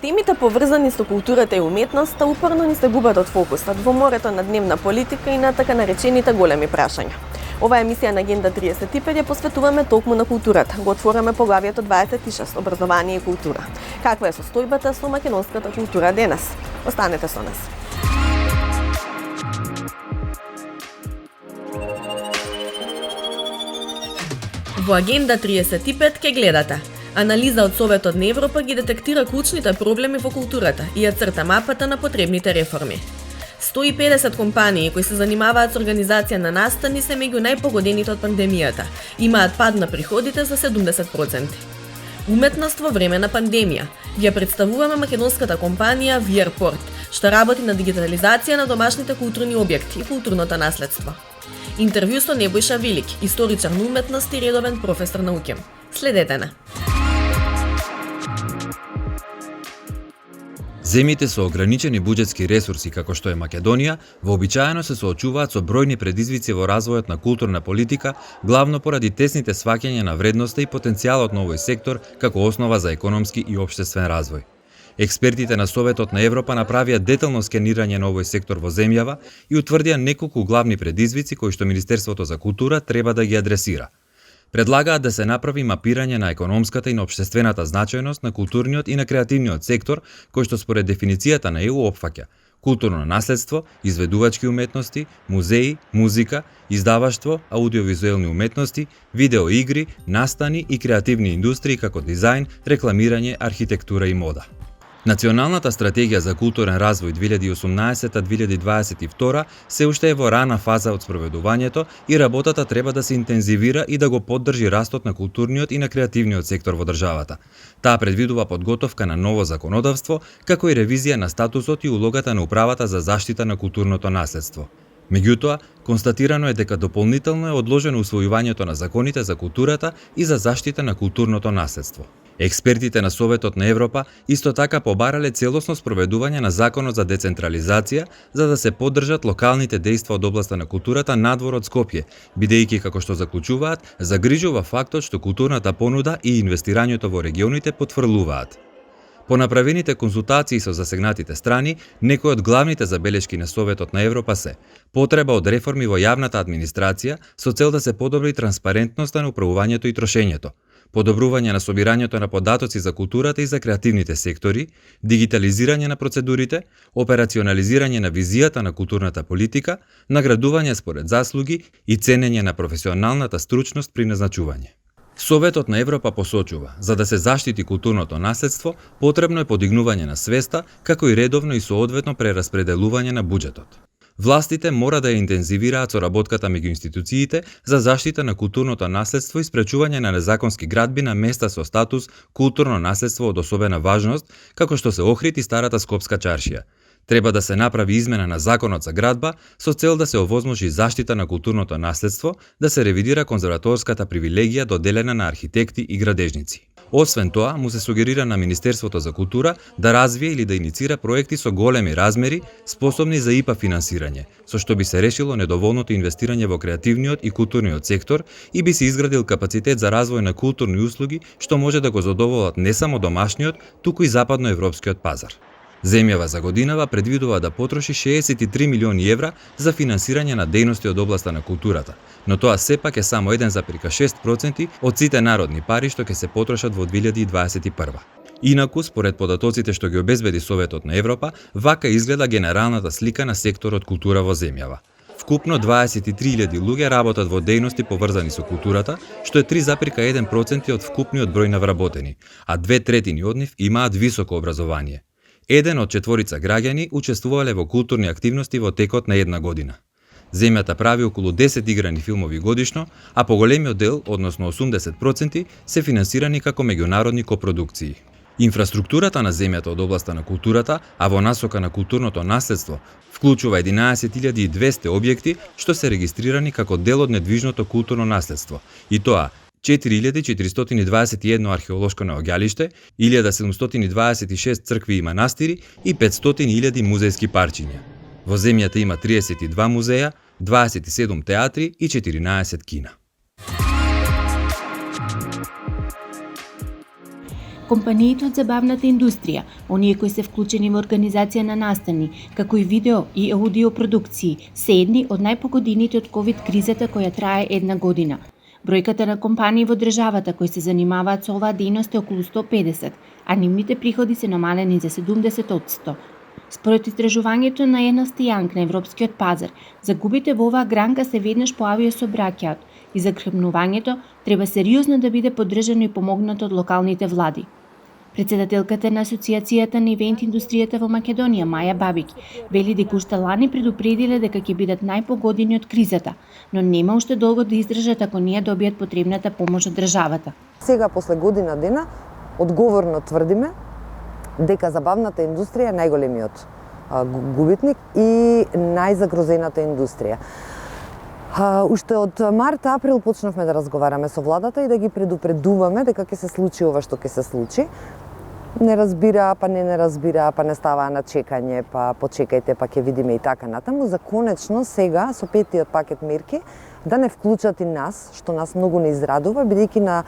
Темите поврзани со културата и уметноста упорно ни се губат од фокусот во морето на дневна политика и на така наречените големи прашања. Ова емисија на Агенда 35 ја посветуваме токму на културата. Го отвораме поглавието 26 образование и култура. Каква е состојбата со македонската култура денес? Останете со нас. Во Агенда 35 ке гледате. Анализа од Советот на Европа ги детектира клучните проблеми во културата и ја црта мапата на потребните реформи. 150 компании кои се занимаваат со организација на настани се меѓу најпогодените од пандемијата. Имаат пад на приходите за 70%. Уметност во време на пандемија. Ја представуваме македонската компанија Виерпорт, што работи на дигитализација на домашните културни објекти и културното наследство. Интервју со Небојша Велик, историчар на уметност и редовен професор на УКЕМ. Следете на. Земјите со ограничени буџетски ресурси како што е Македонија, вообичаено се соочуваат со бројни предизвици во развојот на културна политика, главно поради тесните сваќања на вредноста и потенцијалот на овој сектор како основа за економски и општествен развој. Експертите на Советот на Европа направија детално скенирање на овој сектор во земјава и утврдија неколку главни предизвици кои што Министерството за култура треба да ги адресира. Предлагаат да се направи мапирање на економската и на општествената значајност на културниот и на креативниот сектор, кој што според дефиницијата на ЕУ опфаќа културно наследство, изведувачки уметности, музеи, музика, издаваштво, аудиовизуелни уметности, видеоигри, настани и креативни индустрии како дизајн, рекламирање, архитектура и мода. Националната стратегија за културен развој 2018-2022 се уште е во рана фаза од спроведувањето и работата треба да се интензивира и да го поддржи растот на културниот и на креативниот сектор во државата. Таа предвидува подготовка на ново законодавство, како и ревизија на статусот и улогата на управата за заштита на културното наследство. Меѓутоа, констатирано е дека дополнително е одложено усвојувањето на законите за културата и за заштита на културното наследство. Експертите на Советот на Европа исто така побарале целосно спроведување на Законот за децентрализација за да се поддржат локалните дејства од областа на културата надвор од Скопје, бидејќи како што заклучуваат, загрижува фактот што културната понуда и инвестирањето во регионите потврлуваат. По направените консултации со засегнатите страни, некои од главните забелешки на Советот на Европа се потреба од реформи во јавната администрација со цел да се подобри транспарентноста на управувањето и трошењето, подобрување на собирањето на податоци за културата и за креативните сектори, дигитализирање на процедурите, операционализирање на визијата на културната политика, наградување според заслуги и ценење на професионалната стручност при назначување. Советот на Европа посочува, за да се заштити културното наследство, потребно е подигнување на свеста, како и редовно и соодветно прераспределување на буџетот. Властите мора да ја интензивираат соработката меѓу институциите за заштита на културното наследство и спречување на незаконски градби на места со статус културно наследство од особена важност, како што се Охрид и Старата Скопска чаршија. Треба да се направи измена на Законот за градба со цел да се овозможи заштита на културното наследство, да се ревидира конзерваторската привилегија доделена на архитекти и градежници. Освен тоа, му се сугерира на Министерството за култура да развие или да иницира проекти со големи размери, способни за ИПА финансирање, со што би се решило недоволното инвестирање во креативниот и културниот сектор и би се изградил капацитет за развој на културни услуги што може да го задоволат не само домашниот, туку и западноевропскиот пазар. Земјава за годинава предвидува да потроши 63 милиони евра за финансирање на дејности од областа на културата, но тоа сепак е само 1,6% од сите народни пари што ќе се потрошат во 2021. Инаку, според податоците што ги обезбеди Советот на Европа, вака изгледа генералната слика на секторот култура во земјава. Вкупно 23.000 луѓе работат во дејности поврзани со културата, што е 3,1% од вкупниот број на вработени, а 2/3 од нив имаат високо образование. 1 од 4 граѓани учествувале во културни активности во текот на една година. Земјата прави околу 10 играни филмови годишно, а поголемиот дел, односно 80%, се финансирани како меѓународни копродукции. Инфраструктурата на земјата од областа на културата, а во насока на културното наследство, вклучува 11.200 објекти што се регистрирани како дел од недвижното културно наследство, и тоа 4.421 археолошко наоѓалиште, 1.726 цркви и манастири и 500.000 музејски парчиња. Во земјата има 32 музеја, 27 театри и 14 кина. Компаниите од забавната индустрија, оние кои се вклучени во организација на настани, како и видео и аудио продукции, се едни од најпогодените од ковид кризата која трае една година. Бројката на компании во државата кои се занимаваат со оваа дејност е околу 150, а нивните приходи се намалени за 70%. Според истражувањето на Ернст & Јанг на Европскиот пазар, загубите во оваа гранка се веднаш по авиосообраќајот и загребнувањето треба сериозно да биде поддржано и помогнато од локалните влади. Председателката на Асоциацијата на ивент индустријата во Македонија, Маја Бабиќ, вели дека уште лани предупредиле дека ќе бидат најпогодени од кризата, но нема уште долго да издржат ако ние добијат потребната помош од државата. Сега, после година дена, одговорно тврдиме дека забавната индустрија е најголемиот губитник и најзагрозената индустрија. Уште од март-април почнавме да разговараме со владата и да ги предупредуваме дека ќе се случи ова што ќе се случи. Не разбира, па не разбира, па не ставаа на чекање, па почекајте, па ќе видиме и така натаму. За конечно сега со петиот пакет мерки да не вклучат и нас, што нас многу не израдува, бидејќи на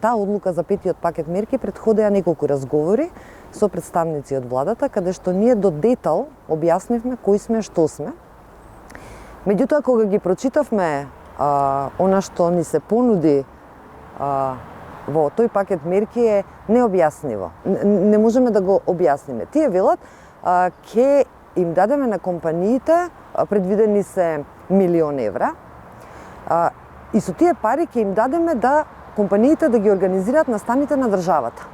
таа одлука за петиот пакет мерки претходеа неколку разговори со представници од владата, каде што ние до детал објаснивме кои сме, што сме. Меѓутоа, кога ги прочитавме она што ни се понуди во тој пакет мерки е необјаснливо. Не можеме да го објасниме. Тие велат, ќе им дадеме на компаниите, предвидени се €1.000.000, и со тие пари ќе им дадеме да компаниите да ги организираат настаните на државата.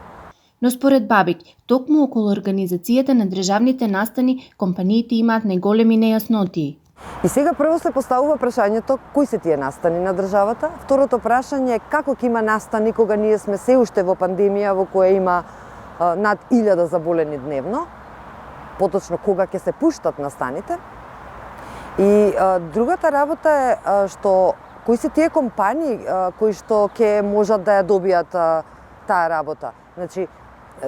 Но според Бабиќ, токму околу организацијата на државните настани, компаниите имаат најголеми нејаснотии. И сега прво се поставува прашањето кои се тие настани на државата. Второто прашање е како ќе има настани кога ние сме се уште во пандемија во која има над 1000 заболени дневно. Поточно кога ќе се пуштат настаните. И другата работа е што кои се тие компании кои што ќе можат да ја добијат таа работа. Значи,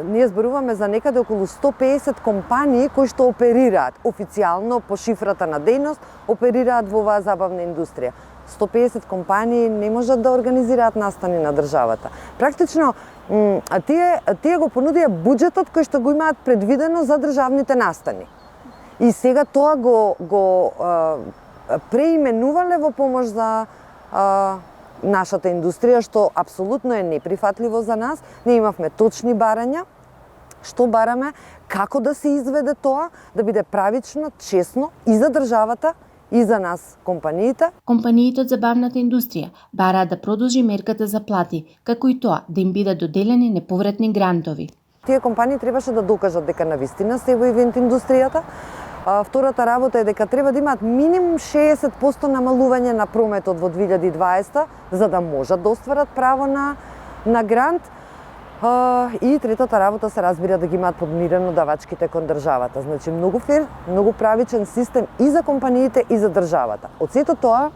ние зборуваме за некаде околу 150 компании кои што оперираат официјално по шифрата на дејност, оперираат во оваа забавна индустрија. 150 компании не можат да организираат настани на државата. Практично, тие го понудија буџетот кој што го имаат предвидено за државните настани. И сега тоа го преименувале во помош за нашата индустрија, што апсолутно е неприфатливо за нас. Ние имавме точни барања, што бараме, како да се изведе тоа, да биде правично, честно и за државата, и за нас, компаниите. Компаниите од забавната индустрија бараат да продолжи мерката за плати, како и тоа да им бидат доделени неповратни грантови. Тие компании требаше да докажат дека навистина се во ивент индустријата. Втората работа е дека треба да имаат минимум 60% намалување на прометот во 2020 за да можат да остварат право на грант. И третата работа се разбира да ги имаат подмирено давачките кон државата. Значи многу фер, многу правичен систем и за компаниите и за државата. Од сето тоа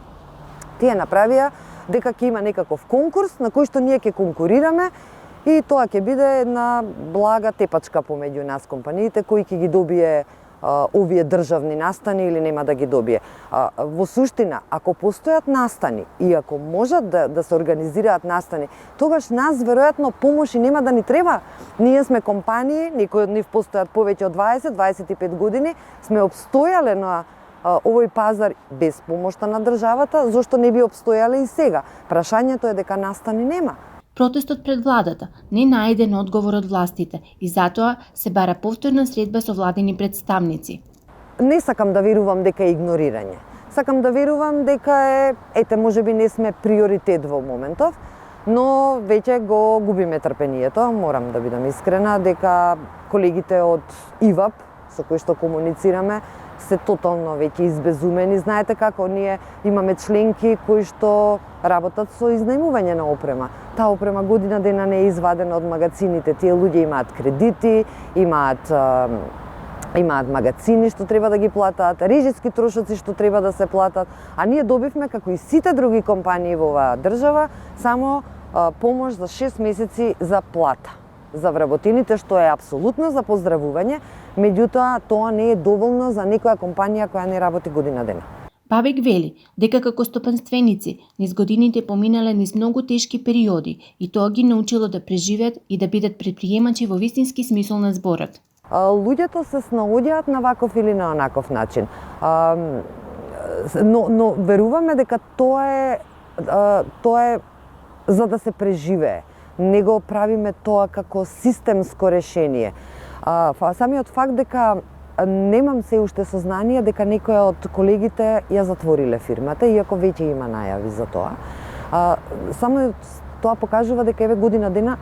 тие направија дека ќе има некаков конкурс на кој што ние ќе конкурираме и тоа ќе биде една блага тепачка помеѓу нас компаниите кои ќе ги добие овие државни настани или нема да ги добие. Во суштина, ако постојат настани и ако можат да се организираат настани, тогаш нас веројатно помош и нема да ни треба. Ние сме компании, некои од нив постојат повеќе од 20-25 години, сме обстојале на овој пазар без помошта на државата, зошто не би обстојале и сега. Прашањето е дека настани нема. Протестот пред владата не најден одговор од властите и затоа се бара повторна средба со владини представници. Не сакам да верувам дека е игнорирање. Сакам да верувам дека можеби не сме приоритет во моментов, но веќе го губиме трпението. Морам да бидам искрена дека колегите од ИВАП со кои што комуницираме се тотално веќе избезумени. Знаете како ние имаме членки кои што работат со изнајмување на опрема. Таа опрема година дена не е извадена од магазините. Тие луѓе имаат кредити, имаат магазини што треба да ги платат, режиски трошоци што треба да се платат, а ние добивме како и сите други компании во оваа држава само помош за 6 месеци за плата за вработените, што е апсолутно за поздравување, меѓутоа тоа не е доволно за некоја компанија која не работи година дена. Бабек вели дека како стопанственици низ годините поминале низ многу тешки периоди и тоа ги научило да преживеат и да бидат предприемачи во вистински смисол на зборот. Луѓето се снаоѓаат на ваков или на онаков начин. Но веруваме дека тоа е за да се преживее. Не го правиме тоа како системско решение. Самиот факт дека немам се уште сознание дека некоја од колегите ја затвориле фирмата, иако веќе има најави за тоа. Само тоа покажува дека еве година дена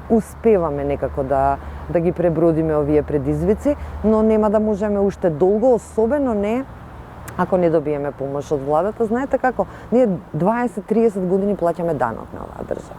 успеваме некако да ги пребродиме овие предизвици, но нема да можеме уште долго, особено не ако не добиеме помош од владата. Знаете како, ние 20-30 години плаќаме данок на оваа држава.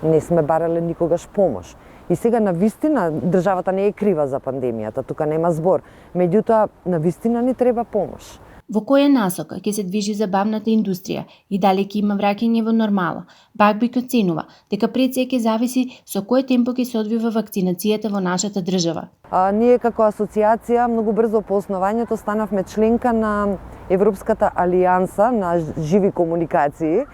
Не сме барале никогаш помош. И сега на вистина државата не е крива за пандемијата, тука нема збор. Меѓутоа, на вистина ни треба помош. Во која насока ќе се движи забавната индустрија и дали ќе има враќање во нормала? Бакбик оценува дека пред се ќе зависи со кое темпо ќе се одвива вакцинацијата во нашата држава. Ние како асоциација многу брзо по основањето станавме членка на Европската алијанса на живи комуникации,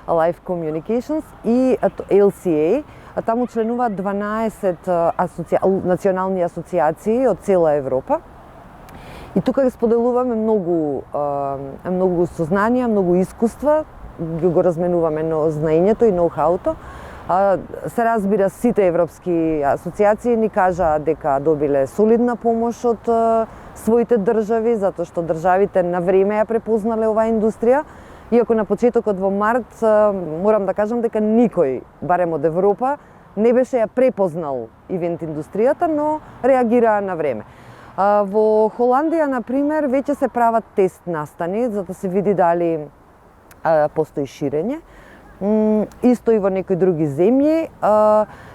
Live Communications и LCA. Таму членуваат 12 национални асоциации од цела Европа. И тука ги споделуваме многу сознанија, многу искуства, го разменуваме знаењето и ноу-хауто. Се разбира, сите европски асоциации ни кажаа дека добиле солидна помош од своите држави, затоа што државите на време ја препознале оваа индустрија. Иако на почетокот во март, морам да кажам дека никој, барем од Европа, не беше ја препознал ивент индустријата, но реагираа на време. Во Холандија, например, веќе се прават тест настани, за да се види дали постои ширење. Исто и во некои други земји.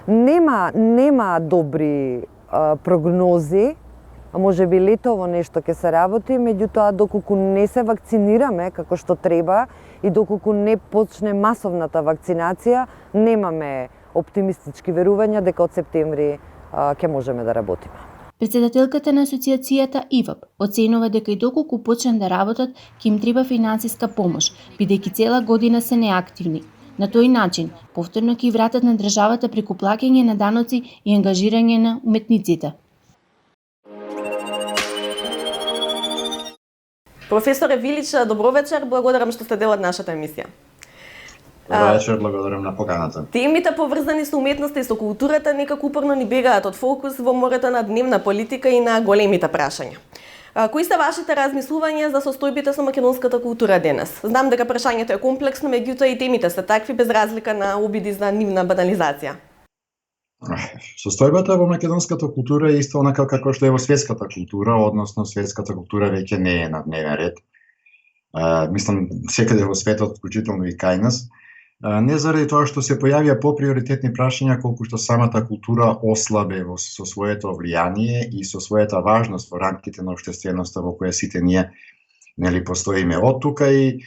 Нема добри прогнози, може би летово нешто ќе се работи, меѓутоа доколку не се вакцинираме како што треба и доколку не почне масовната вакцинација, немаме оптимистички верувања дека од септември ќе можеме да работиме. Председателката на асоциацијата ИВАП оценува дека и доколку почнат да работат, ќе им треба финансиска помош, бидејќи цела година се неактивни. На тој начин, повторно ќе вратат на државата преку плаќање на даноци и ангажирање на уметниците. Професоре Вилич, добро вечер, благодарам што сте дел од нашата емисија. Добро вечер, благодарам на поканата. Темите поврзани со уметноста и со културата некако упорно ни бегаат од фокус во морето на дневна политика и на големите прашања. Кои се вашите размислувања за состојбите со македонската култура денес? Знам дека прашањето е комплексно, меѓутоа и темите се такви без разлика на обиди за нивна банализација. Состојбата во македонската култура е исто онака како што е во светската култура, односно светската култура веќе не е на дневен ред. Мислам секаде во светот, вклучително и кај нас. Не заради тоа што се појавија поприоритетни прашања, колку што самата култура ослабе со своето влијание и со својата важност во рамките на општественоста во која сите ние постоиме. Од тука и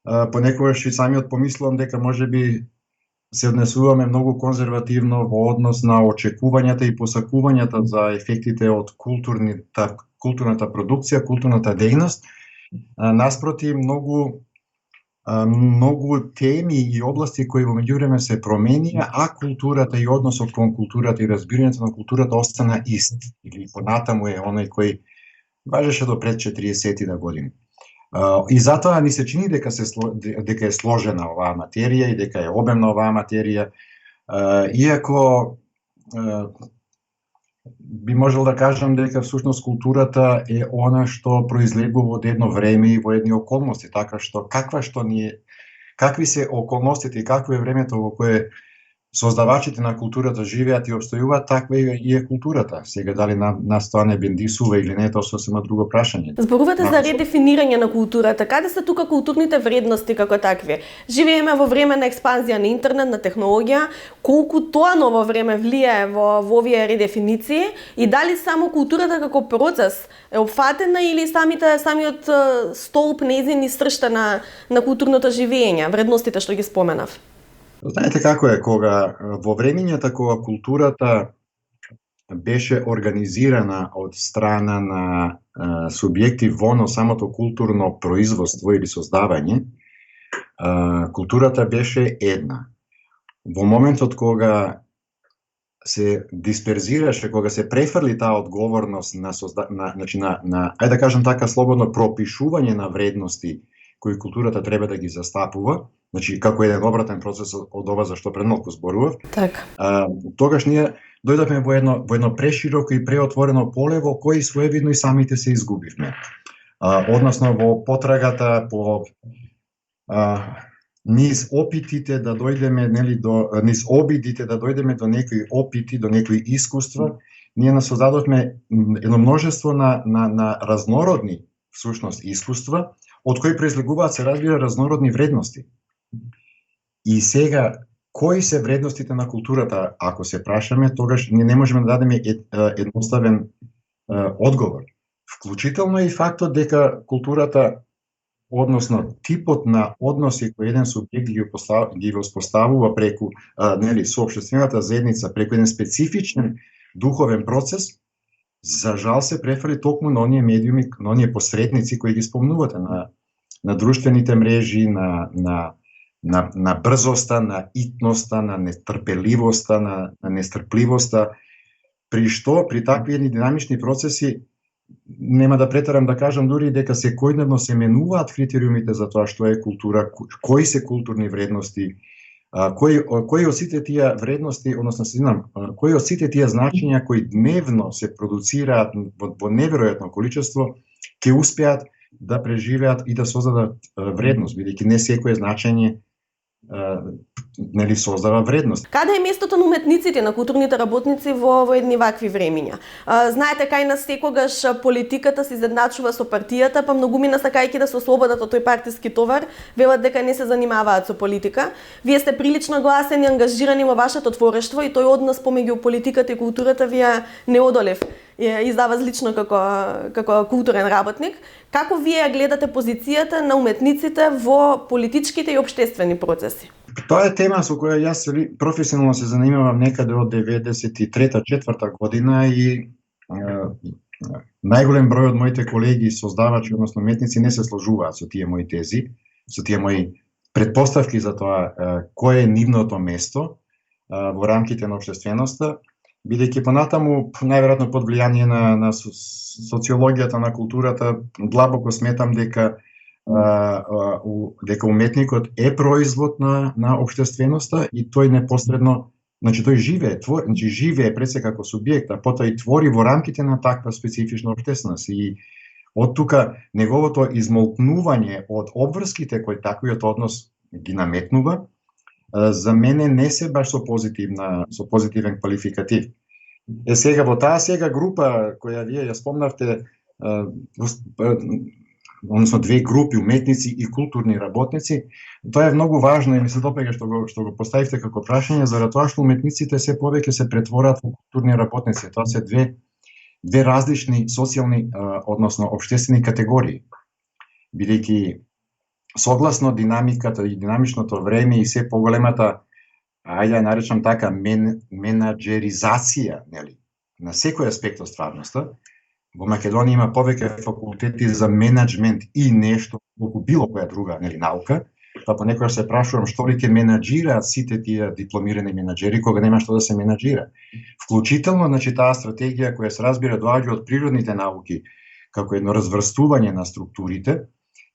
понекогаш и самиот помислувам дека можеби се однесуваме многу конзервативно во однос на очекувањата и посакувањата за ефектите од културната продукција, културната дејност. Наспроти, многу теми и области кои во меѓувреме се променија, а културата и односот кон културата и разбирањето на културата остана ист, или понатаму е оној кој важеше до пред 40 години. И затоа ни се чини дека е сложена оваа материја и дека е обемна оваа материја, иако би можел да кажам дека всушност културата е она што произлегува од едно време и во едни околности, така што какви се околностите и какво е времето во кое создавачите на културата живеат и обстојуваат, таква и е културата. Сега дали нас тоа не бендисува или не, тоа сосема друго прашање. Зборувате за редефинирање на културата. Каде се тука културните вредности како такви? Живееме во време на експанзија на интернет, на технологија. Колку тоа ново време влијае во овие редефиниции и дали само културата како процес е опфатена или самиот столб нејзин и сршта на културното живење, вредностите што ги споменав? Знаете како е, кога во времењата кога културата беше организирана од страна на субјекти во самото културно производство или создавање, културата беше една. Во моментот кога се дисперзираше, кога се префрли таа одговорност на ајде да кажам така слободно пропишување на вредности кои културата треба да ги застапува, значи како еден обратен процес од ова за што пред малку зборував. Така. Тогаш ние дојдовме во едно прешироко и преотворено поле во кој своевидно и самите се изгубивме. Односно во потрагата по низ опитите да дојдеме, низ обидите да дојдеме до некои опити, до некои искуства, ние создадовме едно множество на разнородни всушност искуства, од кои произлегуваат се разбира разнородни вредности. И сега, кои се вредностите на културата, ако се прашаме, тогаш ние не можеме да дадеме едноставен одговор. Вклучително и фактот дека културата, односно типот на односи кој еден субјект ги воспоставува преку со општествената заедница, преку еден специфичен духовен процес, за жал се префрли токму на оние медиуми, на оние посредници кои ги спомнувате, на друштвените мрежи, на брзоста, на итноста, на нетрпеливоста, на нестрпливоста, при што при такви едни динамични процеси нема да претерам да кажам дури дека секојдневно се менуваат критериумите за тоа што е култура, кои се културни вредности, кои од сите тие вредности, односно кои од сите тие значења кои дневно се продуцираат во неверојатно количество, ќе успеат да преживеат и да создадат вредност, бидејќи не секое значење создава вредност. Каде е местото на уметниците, на културните работници во едни вакви времиња? Знаете, кај нас секогаш политиката се изедначува со партијата, па многумина сакајќи да се ослободат од тој партиски товар, велат дека не се занимаваат со политика. Вие сте прилично гласени, ангажирани во вашето творештво и тој однос помеѓу политиката и културата ви не одолев. Издава лично како културен работник. Како вие гледате позицијата на уметниците во политичките и општествени процеси? Тоа е тема со која јас професионално се занимавам некаде од 93-4 година и најголем број од моите колеги создавачи, односно уметници, не се сложуваат со тие мои тези, со тие мои предпоставки за тоа кој е нивното место во рамките на општественоста, бидејќи понатаму, најверојатно под влијание на социологијата на културата, длабоко сметам дека уметникот е производ на општественоста и тој непосредно, тој живее пред се како субјект, а потоа и твори во рамките на таква специфична општественост. И од тука неговото измолкнување од обврските кои таквиот однос ги наметнува, за мене не се баш со позитивен квалификатив. Сега во таа група која вие ја спомнавте, односно две групи уметници и културни работници, тоа е многу важно и ми се допега што го поставивте како прашање, заради тоа што уметниците се повеќе се претворат во културни работници. Тоа се две различни социјални, односно општествени категории. Бидејќи согласно динамиката и динамичното време и се поголемата, ајде ја наречам така, менаџеризација, на секој аспект од стварноста, во Македонија има повеќе факултети за менеджмент и нешто, колку било која друга наука, па понекогаш се прашувам што ли ќе менаџираат сите тие дипломирани менаџери кога нема што да се менаџира. Вклучително, таа стратегија која се разбира доаѓа од природните науки, како едно разврстување на структурите,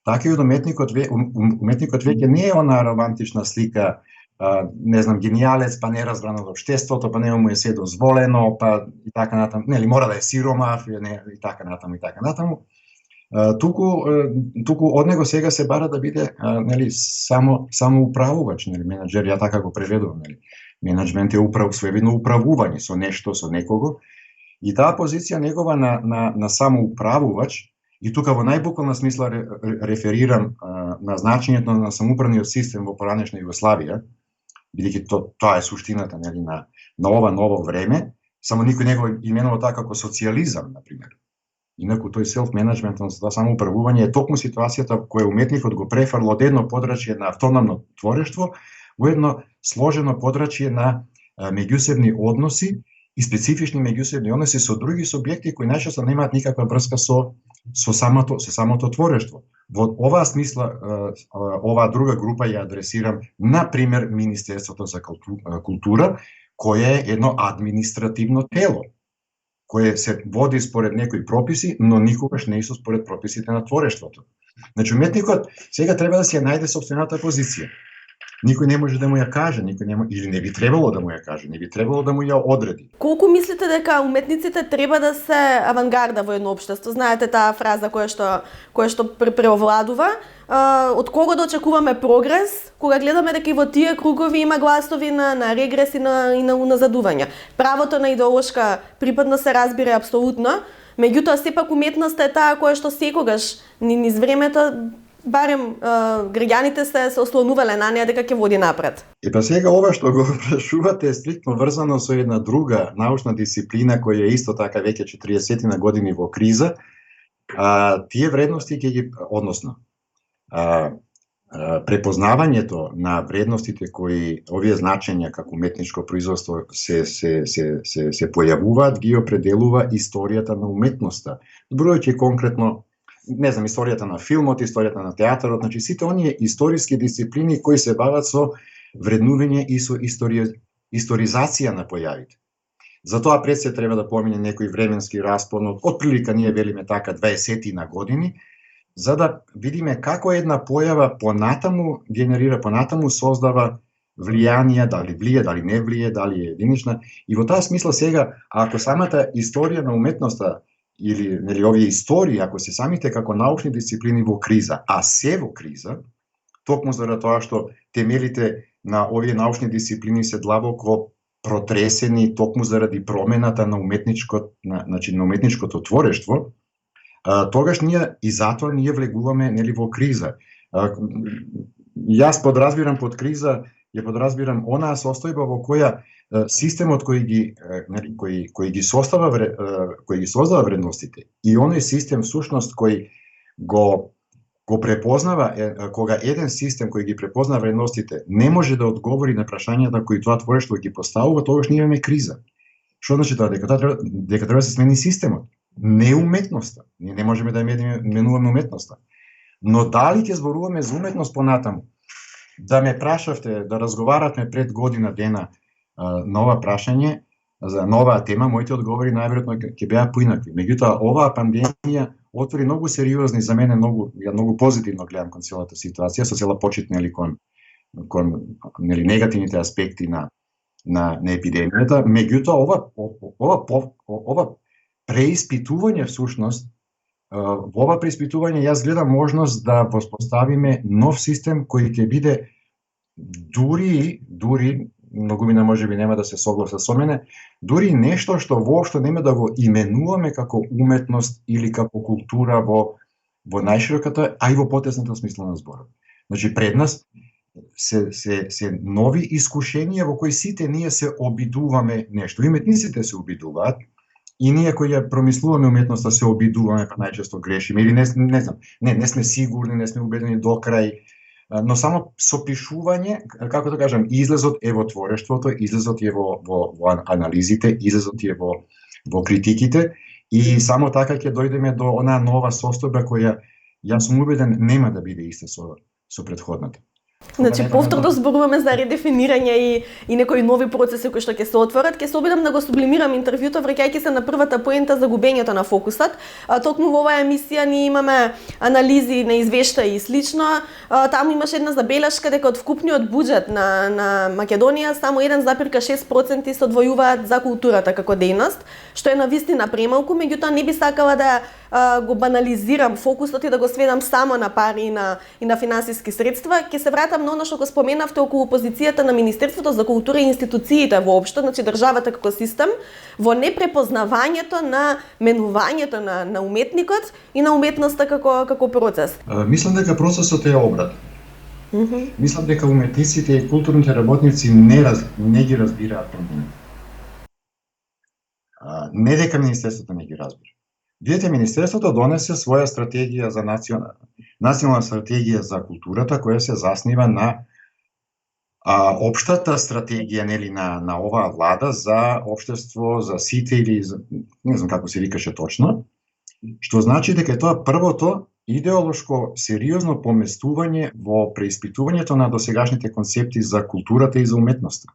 така и од уметникот веќе не е она романтична слика, гениалец, па не разбран од општеството, па нема му е се дозволено, па и така натаму, мора да е сиромав, и така натаму. Туку од него сега се бара да биде само управувач, менаџер, ја така го преведувам, менеджмент е своевидно управување со нешто, со некого, и таа позиција негова на самоуправувач. И тука во најбуквална смисла реферирам на значењето на самоуправниот систем во поранешна Југославија, бидејќи тоа е суштината на ова ново време, само никој не го именува тоа како социјализам, например. Инаку тој селф-менеджмент, тоа самоуправување е токму ситуацијата која уметникот го префрла од едно подрачје на автономно творештво во едно сложено подрачје на меѓусебни односи и специфични меѓусебни односи со други субјекти кои најчесто немаат никаква врска со со самото творештво. Во оваа смисла, оваа друга група ја адресирам, на пример, Министерството за култура, кое е едно административно тело, кое се води според некои прописи, но никогаш не е според прописите на творештвото. Значи, уметникот сега треба да си ја најде собствената позиција. Никој не може да му ја каже, или не би требало да му ја каже, не би требало да му ја одреди. Колку мислите дека уметниците треба да се авангарда во едно општество? Знаете таа фраза која што преовладува. Од кого да очекуваме прогрес, кога гледаме дека и во тие кругови има гласови на регрес и на уназадување. Правото на идеолошка припадност се разбира апсолутно, меѓутоа сепак уметноста е таа која што секогаш низ времето барем граѓаните се ослонувале на неа дека ќе води напред. Па сега ова што го прашувате е стриктно врзано со една друга научна дисциплина која е исто така веќе 40 на години во криза. Тие вредности ќе ги, односно, препознавањето на вредностите кои овие значења како уметничко производство се појавуваат, ги определува историјата на уметноста. Зборувајќи конкретно, не знам, историјата на филмот, историјата на театарот, значи сите оние историски дисциплини кои се бават со вреднување и со историзација на појавите. Затоа пред се треба да помине некој временски распон од прилика, ние велиме така, 20 на години, за да видиме како една појава понатаму генерира, понатаму создава влијанија, дали влие, дали не влие, дали е единична. И во таа смисла сега, ако самата историја на уметноста или овие истории, ако се самите како научни дисциплини во криза, а се во криза, токму заради тоа што темелите на овие научни дисциплини се длабоко протресени токму заради промената на уметничкото творештво, тогаш ние и затоа ние влегуваме во криза. Јас подразбирам под криза, ја подразбирам онаа состојба во која системот кој ги создава вредностите и оној систем всушност кој го препознава, кога еден систем кој ги препознава вредностите не може да одговори на прашањата кои тоа творештво ги поставува, тогаш ние имаме криза. Што значи тоа? Дека треба да се смени системот, не уметноста. Ние не можеме да менуваме уметноста. Но дали ќе зборуваме за уметност понатаму? Да ме прашавте, да разговаратме пред година дена на ова прашање, за новаа тема, моите одговори најверојатно ќе беа поинакви. Меѓутоа, оваа пандемија отвори многу сериозни, за мене многу позитивно гледам кон целата ситуација, со цела почит кон негативните аспекти на епидемијата. Меѓутоа, ова преиспитување всушност, во ова преиспитување јас гледам можност да воспоставиме нов систем кој ќе биде дури многумина можеби нема да се согласат со мене, дури нешто што воопшто нема да го именуваме како уметност или како култура во најшироката, а и во потесната смисла на зборот. Значи пред нас се нови искушенија во кои сите ние се обидуваме нешто. И уметниците се обидуваат, и ние кои ја промислуваме уметноста се обидуваме, па најчесто грешиме, или не сме сигурни, не сме убедени до крај, но само сопишување, како да кажам, излезот е во творештвото, излезот е во анализите, излезот е во критиките, и само така ќе дојдеме до онаа нова состојба која јас сум убеден нема да биде иста со претходната. Значи, повторно зборуваме за редефинирање и некои нови процеси кои што ќе се отворат. Ќе се обидам да го сублимирам интервјуто враќајќи се на првата поента за губењето на фокусот. Токму во оваа емисија ние имаме анализи на извештаи и слично. Таму имаше една забелешка дека од вкупниот буџет на Македонија само 1,6% се одвојуваат за културата како дејност, што е навистина премалку, меѓутоа не би сакала да го банализирам фокусот и да го сведам само на пари и на финансиски средства. Ќе се вратам на оно што го споменавте околу позицијата на Министерството за култура и институциите воопшто, значи државата како систем, во непрепознавањето на менувањето на уметникот и на уметноста како процес. Мислам дека процесот е обратен. Мислам дека уметниците и културните работници не ги разбираат проблемите. Не дека Министерството не ги разбира. Видете, Министерството донесе своја стратегија за национална стратегија за културата, која се заснива на општата стратегија на оваа влада за општество, за сите или не знам како се викаше точно. Што значи дека е тоа првото идеолошко сериозно поместување во преиспитувањето на досегашните концепти за културата и за уметноста.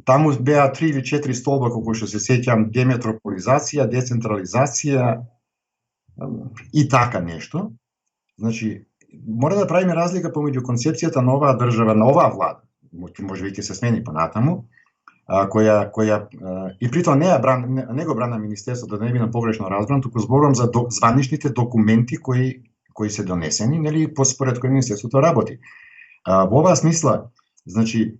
Таму беа 3 или 4 столба, колку што се сеќам: деметрополизација, децентрализација и така нешто. Значи, мора да правиме разлика помеѓу концепцијата на оваа држава, на оваа влада, може би ќе се смени понатаму, која и притоа не го брана министерството, да не би погрешно разбран, туку зборувам за званичните документи кои се донесени, нели, според кои министерството работи. Во оваа смисла, значи,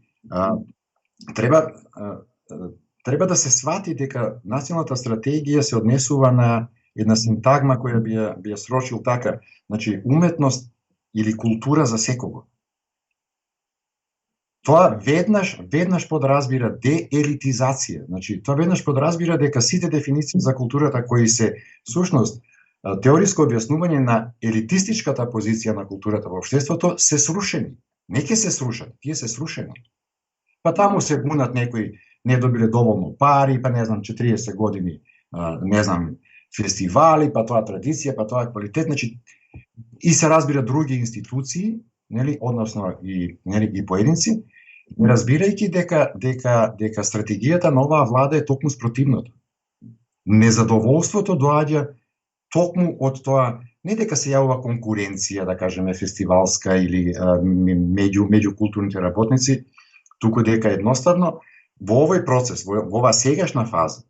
треба да се свати дека националната стратегија се однесува на една синтагма која би ја срочил така, значи, уметност или култура за секого. Тоа веднаш подразбира деелитизација. Значи, тоа веднаш подразбира дека сите дефиниции за културата кои се всушност теориско објаснување на елитистичката позиција на културата во општеството се срушени. Не ќе се срушат, тие се срушени. Па таму се бунат некои не добиле доволно пари, па не знам 40 години, не знам, фестивали, па тоа традиција, па тоа квалитет, значи и се разбира други институции, нели, односно и поединци, разбирајќи дека стратегијата на оваа влада е токму спротивното. Незадоволството доаѓа токму од тоа, не дека се јавува конкуренција, да кажеме фестивалска или меѓу културните работници, туку дека едноставно во овој процес, во оваа сегашна фаза,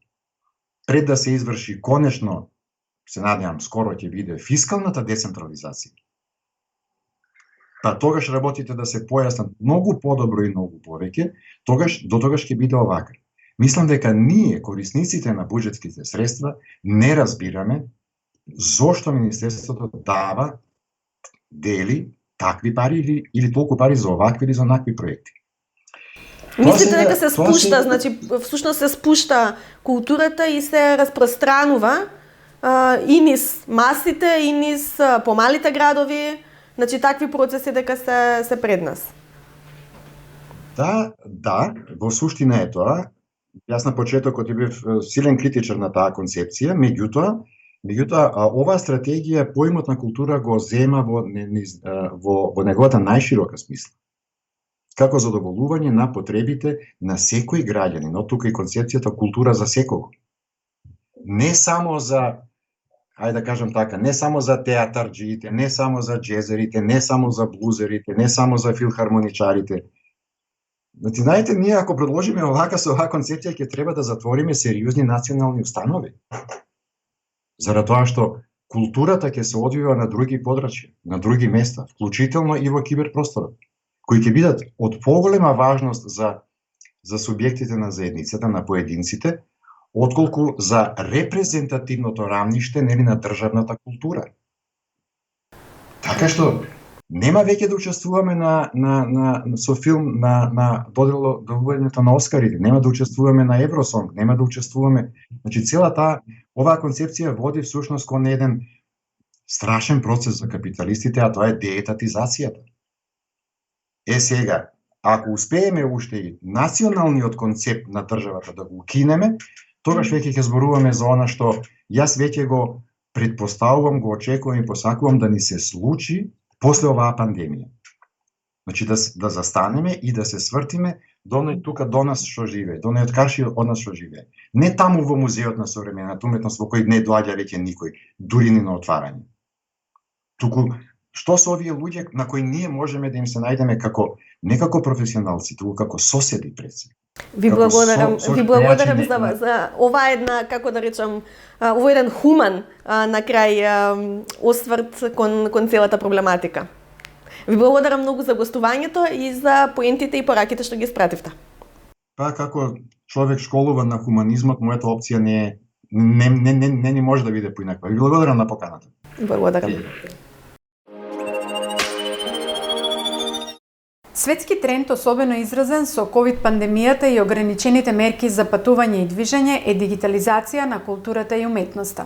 пред да се изврши конечно, се надевам скоро ќе биде фискалната децентрализација, па тогаш работите да се појаснат многу подобро и многу повеќе, до тогаш ќе биде овака. Мислам дека ние, корисниците на буџетските средства, не разбираме зошто министерството дава, дели такви пари или толку пари за овакви или за онакви проекти. Мислите дека се спушта, значи всушност се спушта културата и се распространува и низ масите, и низ помалите градови, значи такви процеси дека се пред нас. Да, во суштина е тоа. Јас на почетокот бев силен критичар на таа концепција, меѓутоа оваа стратегија поимот на култура го зема во неговата најширока смисла. Како задоволување на потребите на секој граѓанин, но тука и концепцијата култура за секого. Не само за, ајде да кажам така, не само за театарџиите, не само за џезерите, не само за блузерите, не само за филхармоничарите. Значи, знаете, ние ако предложиме овака со оваа концепција, ќе треба да затвориме сериозни национални установи. Заради тоа што културата ќе се одвива на други подрачја, на други места, вклучително и во киберпросторот, кои ќе бидат од поголема важност за субјектите на заедницата, на поединците, отколку за репрезентативното рамниште, нели, на државната култура. Така што нема веќе да учествуваме со филм на доделувањето на Оскарите, нема да учествуваме на Евросонг, нема да учествуваме. Значи, цела оваа концепција води всушност кон еден страшен процес за капиталистите, а тоа е деетатизацијата. Сега, ако успееме уште и националниот концепт на државата да го укинеме, тогаш веќе ќе зборуваме за она што јас веќе го предпоставувам, го очекувам и посакувам да ни се случи после оваа пандемија. Значи да застанеме и да се свртиме тука до нас што живее, до најоткарши од нас што живее. Не таму во музеот на современата уметност во кој не доаѓа веќе никој, дури ни на отварање. Туку што се овие луѓе на кои ние можеме да им се најдеме не како професионалци, туку како соседи пред се. Ви благодарам за ова една, како да речам, овој еден хуман на крај осврт кон целата проблематика. Ви благодарам многу за гостувањето и за поентите и пораките што ги испративте. Па како човек школуван на хуманизмот, мојата опција не може да биде поинаква. Ви благодарам на поканата. Благодарам. Светски тренд особено изразен со ковид пандемијата и ограничените мерки за патување и движење е дигитализација на културата и уметноста.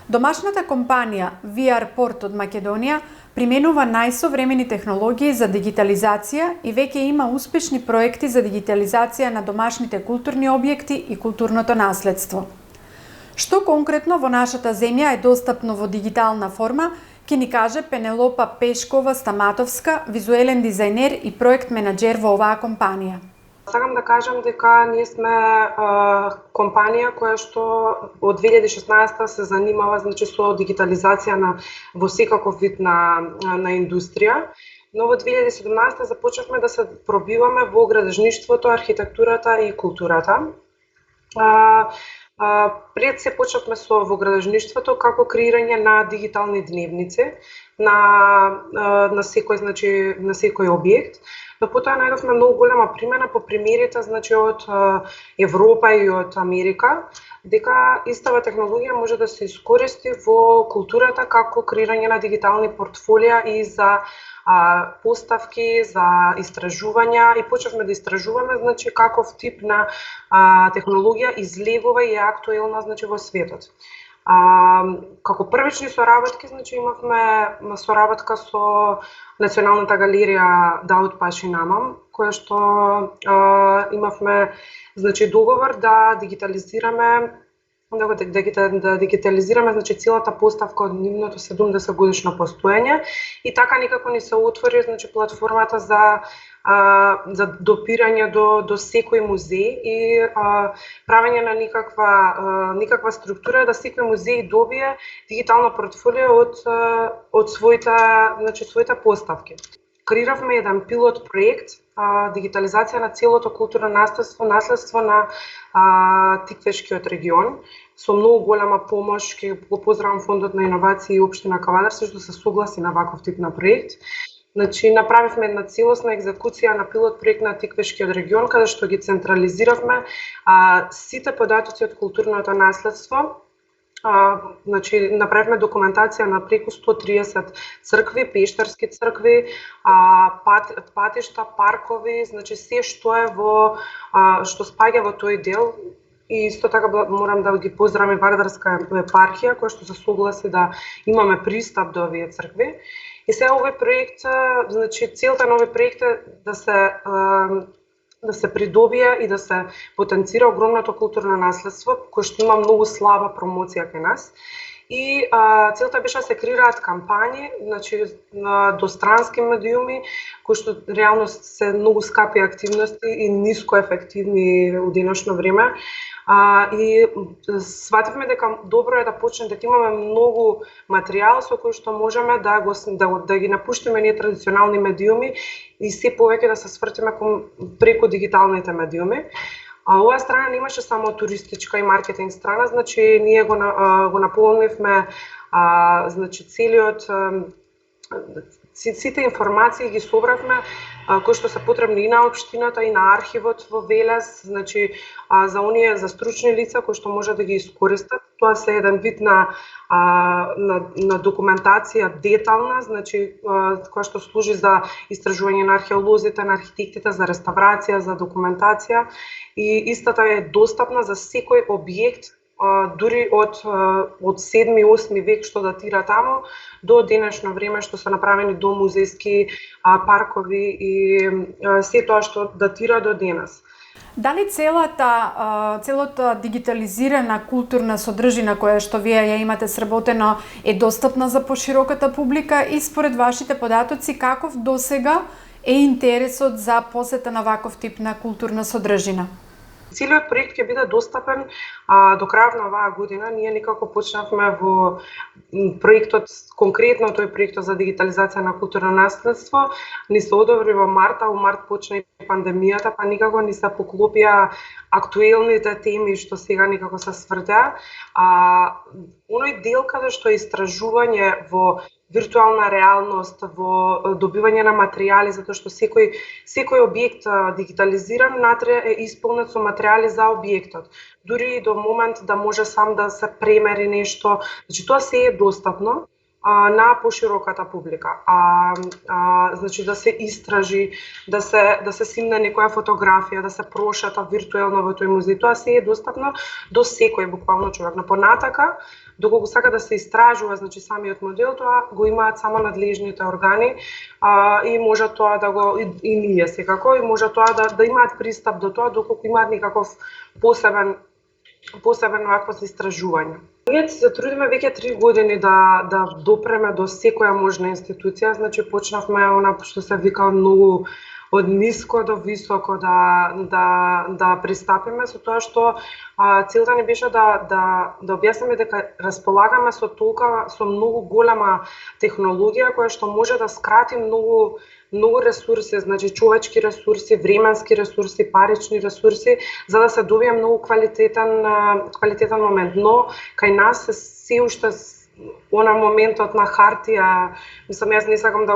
Домашната компанија VR Port од Македонија применува најсовремени технологии за дигитализација и веќе има успешни проекти за дигитализација на домашните културни објекти и културното наследство. Што конкретно во нашата земја е достапно во дигитална форма, ќе ни каже Пенелопа Пешкова-Стаматовска, визуелен дизајнер и проект менаџер во оваа компанија. Сакам да кажам дека ние сме компанија која што од 2016 се занимава со дигитализација во секаков вид на индустрија. Но во 2017 започнавме да се пробиваме во градежништвото, архитектурата и културата. Пред се почнавме во градежништвото како креирање на дигитални дневници на секој објект. Но потоа најдовме многу голема примена по примерите од Европа и од Америка, дека истава технологија може да се искористи во културата како креирање на дигитални портфолија и за поставки, за истражувања, и почнавме да истражуваме каков тип на технологија излегува и е актуелна во светот. Како првични соработки имавме соработка со Националната галерија Даут Паши Намам, која што имавме договор да дигитализираме целата поставка од нивното 70 годишно постоење, и така некако ни се отвори платформата за допирање до секој музеј и правење на никаква структура да секој музеј добие дигитално портфолио од своите поставки. Креиравме еден пилот проект, дигитализација на целото културно наследство на Тиквешкиот регион, со многу голема помош. Ќе го поздравам Фондот на иновации и Општина Кавадар што се согласи на ваков тип на проект. Направивме една целосна екзекуција на пилот проект на Тиквешкиот регион, каде што ги централизиравме сите податоци од културното наследство. Направивме документација на преку 130 цркви, пештарски цркви, патишта, паркови, се што е што спаѓа во тој дел. И исто така морам да ги поздравам Вардарска епархија која што се согласи да имаме пристап до овие цркви. И сега овој проект, целта на овој проект е да се придобие и да се потенцира огромното културно наследство, кое што има многу слаба промоција кај нас. И целта беше да се креираат кампањи, до странски медиуми, кои што реално се многу скапи активности и ниско ефективни у денешно време. И свативме дека добро е да почне, дека имаме многу материјал со кој што можеме да ги напуштиме ние традиционални медиуми и се повеќе да се свртиме преку дигиталните медиуми. Оваа страна немаше само туристичка и маркетинг страна, ние го наполнивме сите информации ги собравме кои што се потребни и на општината и на архивот во Велес, за оние за стручни лица кои што може да ги искористат. Тоа се еден вид на документација детална, која што служи за истражување на археолозите, на архитектите, за реставрација, за документација, и истата е достапна за секој објект, дури од 7-8 век што датира таму до денешно време што се направени до музејски паркови и се тоа што датира до денес. Дали целата дигитализирана културна содржина која што вие ја имате сработено е достапна за пошироката публика, и според вашите податоци каков досега е интересот за посета на ваков тип на културна содржина? Целиот проект ќе биде достапен до крајот на оваа година. Ние некако почнавме во проектот, конкретно тој проектот за дигитализација на културно наследство, ни се одобри во март, а во март почна и пандемијата, па никако ни се поклопија актуелните теми што сега некако се свртеа. Оној дел каде што е истражување во виртуална реалност, во добивање на материјали, затоа што секој објект дигитализиран натре е исполнет со материјали за објектот. Дури и до момент да може сам да се премери нешто, тоа се е достапно на пошироката публика. Да се истражи, да се снимне некоја фотографија, да се прошета виртуелно во тој музеј, тоа се е достапно до секој буквално човек. Но понатака, доколку сака да се истражува самиот модел, тоа го имаат само надлежните органи и може тоа да го и ние секако, и може тоа да имаат пристап до тоа доколку имаат некаков посебен посебно вакво за истражување. Ние се трудиме веќе 3 години да допреме до секоја можна институција, значи почнавме она што се вика многу од ниско до високо да пристапиме со тоа што целта ни беше да објасниме дека располагаме со многу голема технологија која што може да скрати многу ресурси, значи човечки ресурси, временски ресурси, парични ресурси, за да се добие многу квалитетен момент. Но кај нас се уште она моментот на хартија, мислам, јас не сакам да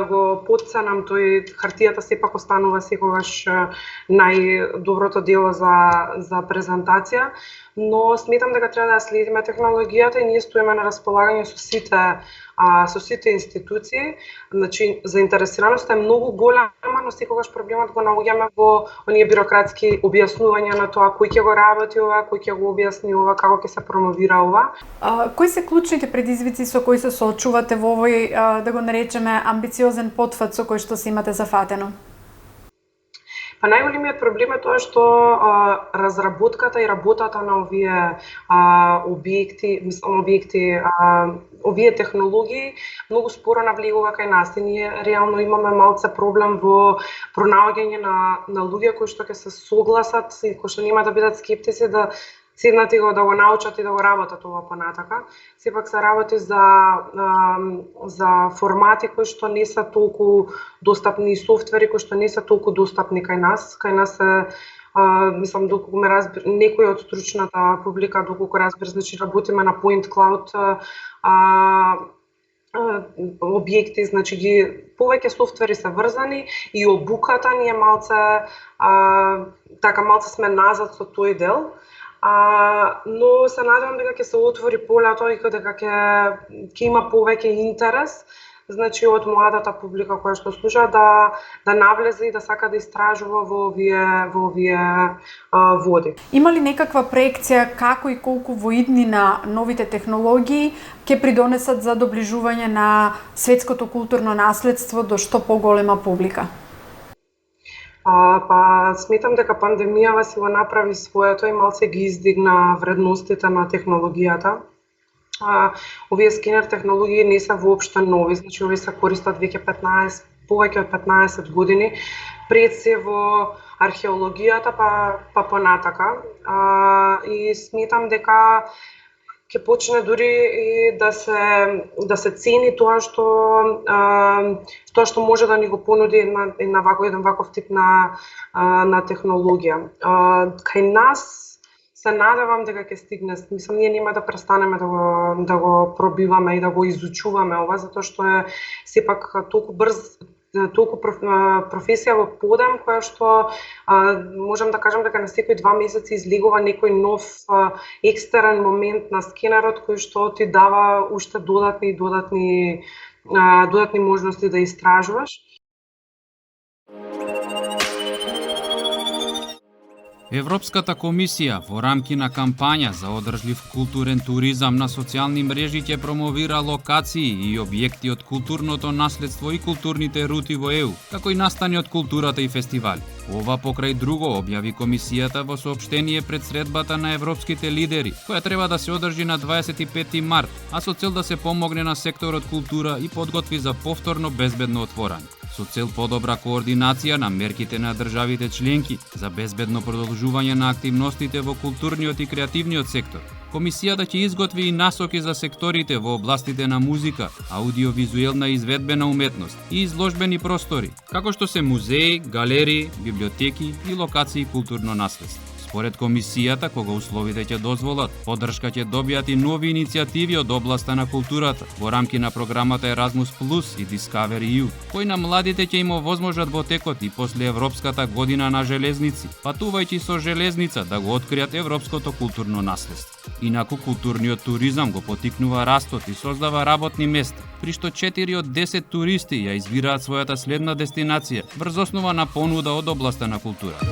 го потценам, тој хартијата сепак останува секогаш најдоброто дело за презентација, но сметам дека треба да следиме технологијата и ние стоиме на располагање со сите институции. Значи, заинтересираноста е многу голема, но секогаш проблемот го наоѓаме во оние бирократски објаснувања на тоа кој ќе го работи ова, кој ќе го објасни ова, како ќе се промовира ова. Кои се клучните предизвици со кои се соочувате во овој, да го наречеме, амбициозен потфат со кој што се имате зафатено? Па најголемиот проблем е тоа што разработката и работата на овие овие технологии многу споро навлегува кај нас и ние реално имаме малце проблем во пронаоѓање на луѓе кои што ќе се согласат и кои што нема да бидат скептици да седнат и да го научат и да го работат ова понатака. Сепак се работи за формати кои што не се толку достапни и софтвери кои што не се толку достапни кај нас. Кај нас е, мислам, доколку ме разбира, некој од стручната публика, доколку разбира, значи работиме на Point Cloud објекти, значи повеќе софтвери се врзани и обуката ни е малце сме назад со тој дел. Но се надевам дека ќе се отвори полето и дека ќе има повеќе интерес, значи од младата публика која што слуша да навлезе и да сака да истражува во овие води. Има ли некаква проекција како и колку во иднина новите технологии ќе придонесат за доближување на светското културно наследство до што поголема публика? Па сметам дека пандемијава си го направи своето и малце ги издигна вредностите на технологијата. Овие скенер технологии не се воопшто нови, значи овие се користат веќе повеќе од 15 години, пред се во археологијата па понатака. И сметам дека ќе почне дури и да се цени тоа што може да ни го понуди еден ваков тип на технологија. Кај нас се надевам дека ќе стигне, мислам, ние нема да престанеме да го пробиваме и да го изучуваме ова, затоа што е сепак толку професија во подем, која што можам да кажам дека на секои 2 месеци излегува некој нов екстерен момент на скенерот кој што ти дава уште додатни можности да истражуваш. Европската комисија во рамки на кампања за одржлив културен туризам на социјални мрежи ќе промовира локации и објекти од културното наследство и културните рути во ЕУ, како и настани од културата и фестивали. Ова покрај друго објави комисијата во соопштение пред средбата на европските лидери, која треба да се одржи на 25 март, а со цел да се помогне на секторот култура и подготви за повторно безбедно отворање. Со цел подобра координација на мерките на државите членки за безбедно продолжување на активностите во културниот и креативниот сектор, комисијата ќе изготви и насоки за секторите во областите на музика, аудиовизуелна изведбена уметност и изложбени простори, како што се музеи, галерии, библиотеки и локации културно наследство. Според комисијата, кога условите ќе дозволат, поддршка ќе добијат и нови иницијативи од областа на културата во рамки на програмата Erasmus Plus и Discover EU, кои на младите ќе им овозможат во текот и после Европската година на железници, патувајќи со железница да го откријат европското културно наследство. Инаку културниот туризам го потикнува растот и создава работни места, при што 4 од 10 туристи ја избираат својата следна дестинација врз основа на понуда од областа на културата.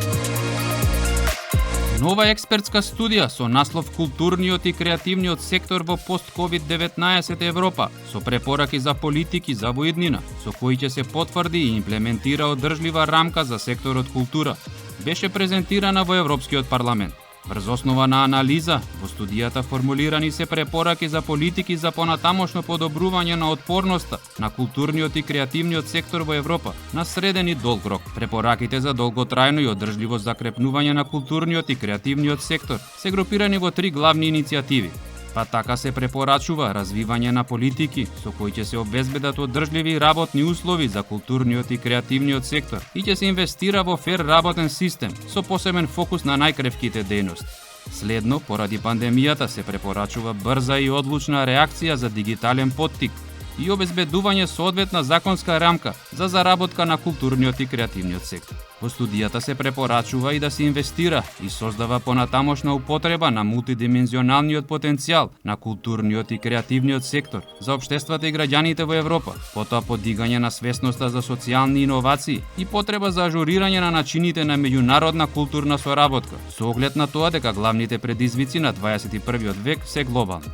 Нова експертска студија со наслов Културниот и креативниот сектор во пост-COVID-19 Европа, со препораки за политики за воиднина, со кои ќе се потврди и имплементира одржлива рамка за секторот култура, беше презентирана во Европскиот парламент. Врз основа на анализа, во студијата формулирани се препораки за политики за понатамошно подобрување на отпорноста на културниот и креативниот сектор во Европа на среден и долг рок. Препораките за долготрајно и одржливо закрепнување на културниот и креативниот сектор се групирани во 3 главни иницијативи. Па така се препорачува развивање на политики со кои ќе се обезбедат одржливи работни услови за културниот и креативниот сектор и ќе се инвестира во фер работен систем со посебен фокус на најкревките дејности. Следно, поради пандемијата се препорачува брза и одлучна реакција за дигитален поттик и обезбедување соодветна законска рамка за заработка на културниот и креативниот сектор. Во студијата се препорачува и да се инвестира и создава понатамошна употреба на мултидимензионалниот потенцијал на културниот и креативниот сектор за општествата и граѓаните во Европа, потоа подигање на свесноста за социјални иновации и потреба за ажурирање на начините на меѓународна културна соработка, со оглед на тоа дека главните предизвици на 21 век се глобални.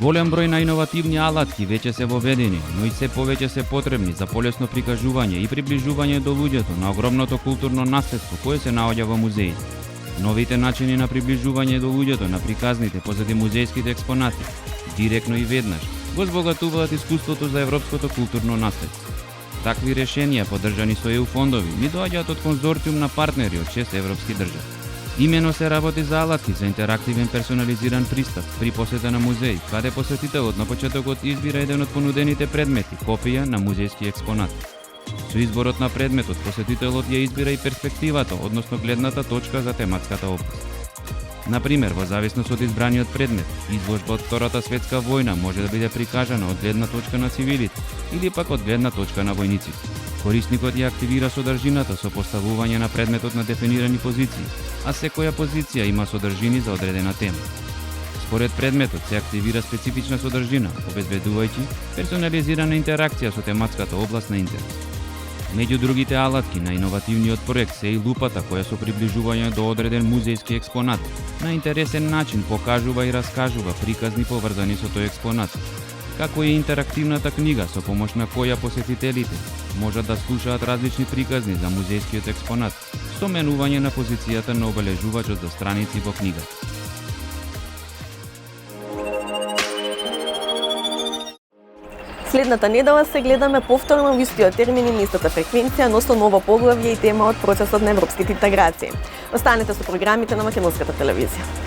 Голем број на иновативни алатки веќе се воведени, но и се повеќе се потребни за полесно прикажување и приближување до луѓето на огромното културно наследство кое се наоѓа во музеите. Новите начини на приближување до луѓето на приказните позади музејските експонати, директно и веднаш, го збогатуваат искуството за европското културно наследство. Такви решенија, поддржани со ЕУ фондови, ни доаѓаат од конзорциум на партнери од 6 европски држави. Имено се работи за алатки за интерактивен персонализиран пристап при посета на музеј, каде посетителот на почетокот избира еден од понудените предмети, копија на музејски експонат. Со изборот на предметот, посетителот ја избира и перспективата, односно гледната точка за тематската област. Например, во зависност од избраниот предмет, изложба од Втората светска војна може да биде прикажана од гледна точка на цивилите или пак од гледна точка на војниците. Корисникот ја активира содржината со поставување на предметот на дефинирани позиции, а секоја позиција има содржини за одредена тема. Според предметот се активира специфична содржина, обезбедувајќи персонализирана интеракција со тематската област на интерес. Меѓу другите алатки на иновативниот проект се и лупата која со приближување до одреден музејски експонат на интересен начин покажува и раскажува приказни поврзани со тој експонат, како и интерактивната книга со помош на која посетителите можат да слушаат различни приказни за музејскиот експонат со менување на позицијата на обележувачот за страници во книгата. Следната недела се гледаме повторно во истиот термин и на истата фреквенција, носно ново поглавје и тема од процесот на европските интеграции. Останете со програмите на Македонската телевизија.